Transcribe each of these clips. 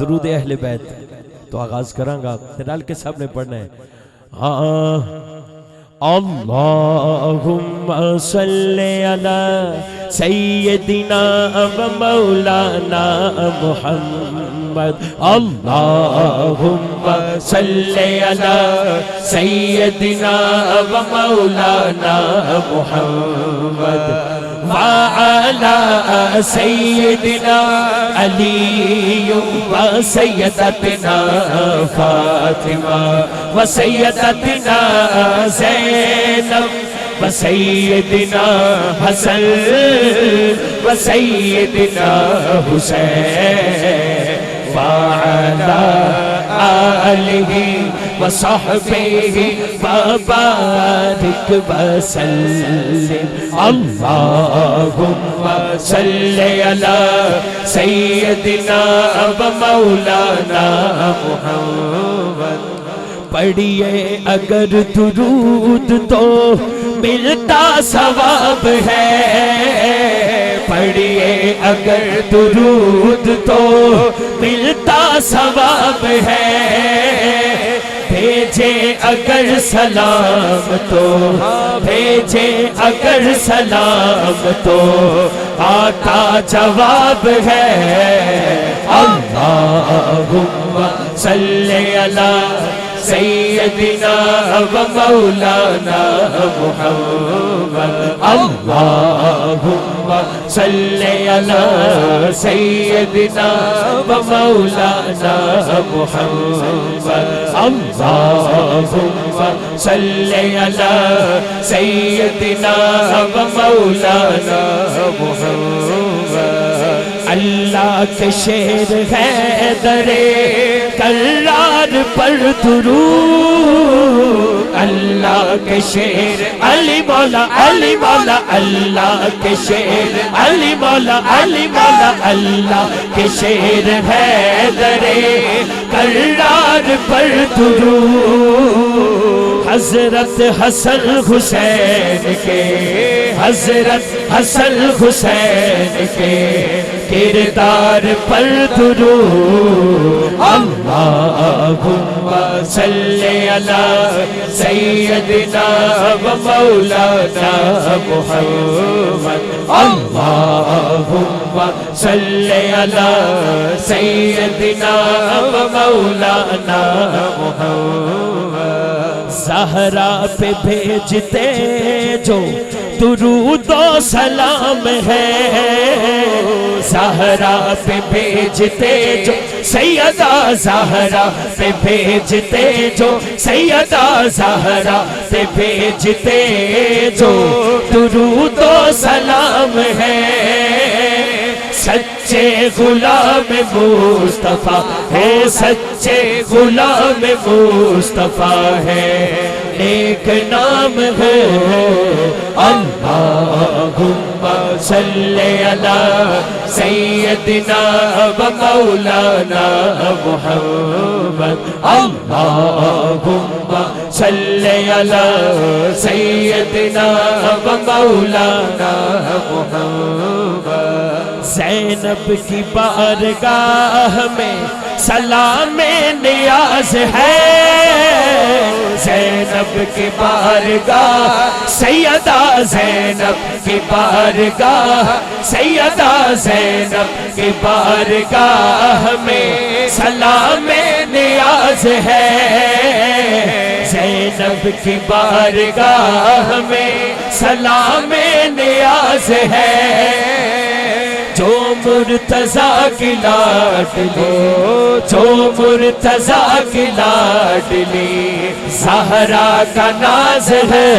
درود اہل بیت تو آغاز کروں گا رل کے سب نے پڑھنا ہے اللہم صلی علی سیدنا و مولانا محمد اللہم صلی علی سیدنا و مولانا محمد وعلى سيدنا علي وسيدتنا فاطمة وسيدتنا زينب وسيدنا حسن وسيدنا حسين وعلى آله وصحبه وبارك وسلم اللهم صل على سيدنا ومولانا محمد پڑھیے اگر درود تو ملتا ثواب ہے پڑھیے اگر درود تو ملتا ثواب ہے بھیجے اگر سلام تو بھیجے اگر سلام تو آتا جواب ہے اللہم صلی علی سیدنا و مولانا محمد اللہم صلی علی سیدنا و مولانا محمد اللہم صلی علی سیدنا و مولانا محمد اللہ کے شیر حیدر کرار پر درود اللہ کے شیر علی مولا اللہ کے شیر علی مولا اللہ کے شیر حیدر کرار پر درود حضرت حسن حسین کے حضرت حسن حسین کے کردار پر درود اللہم صلی علی سیدنا و مولانا محمد اللہم صلی علی سیدنا و مولانا محمد زہرا پہ بھیجتے جو درود و سلام ہے زہرا پہ بھیجتے جو سیدہ زہرا پہ بھیجتے جو سیدہ زہرا پہ بھیجتے جو درود و سلام ہے سچے غلام مصطفیٰ ہے سچے غلام مصطفیٰ ہے ایک نام ہے اللہم صلی علی سیدنا و مولانا محمد اللہم صلی علی سیدنا و مولانا محمد زینب کی بارگاہ میں سلام نیاز ہے زینب کی بارگاہ سیدہ زینب کی بارگاہ سیدہ زینب کی بارگاہ میں سلام نیاز ہے زینب کی بارگاہ میں سلام نیاز ہے جو مرتضیٰ کی لاڈلی جو مرتضیٰ کی لاڈلی زہرا کا ناز ہے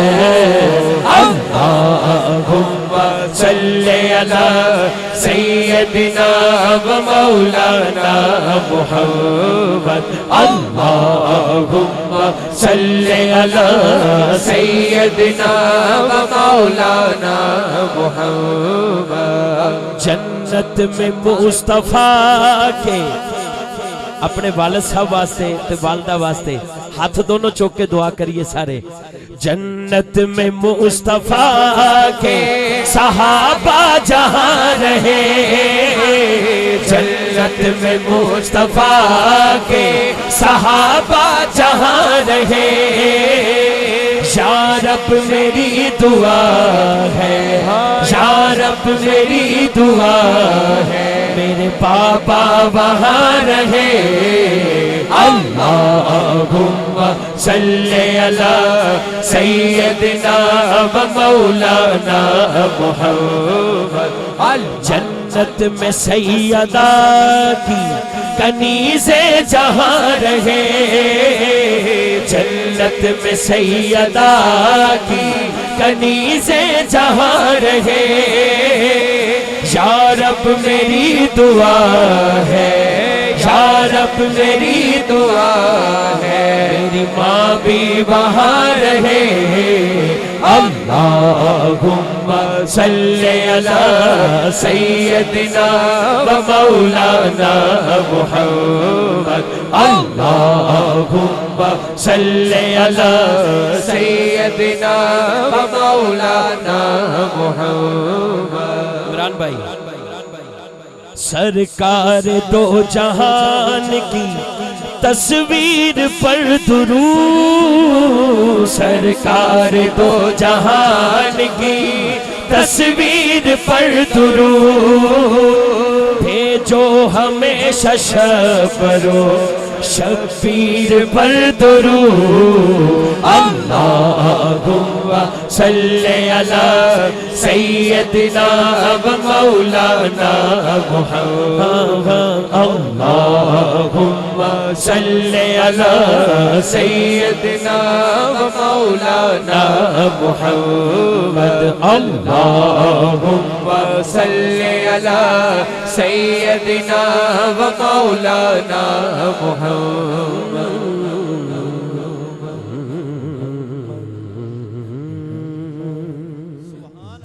اللہم صلی علی سیدنا و مولانا محمد اللہم صلی علی سیدنا و مولانا محمد جنت میں مصطفیٰ کے اپنے والد صاحب واسطے تے والدہ واسطے ہاتھ دونوں چوک کے دعا کریے سارے. جنت میں مصطفیٰ کے صحابہ جہاں رہے, جنت میں مصطفیٰ کے صحابہ جہاں رہے. یا رب میری دعا ہے, یا رب میری دعا ہے, میرے بابا وہاں رہے. اللہم صلی علی سیدنا و مولانا محمد. جنت میں سیدہ کی کنیزیں جہاں رہے, جنت میں سیدہ کی کنیزیں جہاں رہے. یا رب میری دعا ہے, یا رب میری دعا ہے, میری ماں بھی وہاں رہے. اللہم صلی علی سیدنا و مولانا محمد. اللہم صلی علی سیدنا و مولانا محمد. عمران بھائی, سرکار دو جہان کی تصویر پر درود, سرکار دو جہان کی تصویر پر درود, بھیجو ہمیشہ شب و شبیر پر درود. اللہم صلی علی سیدنا و مولانا محمد. اللہم صلی علی سیدنا و مولانا محمد. اللہم صلی علی سیدنا و مولانا محمد.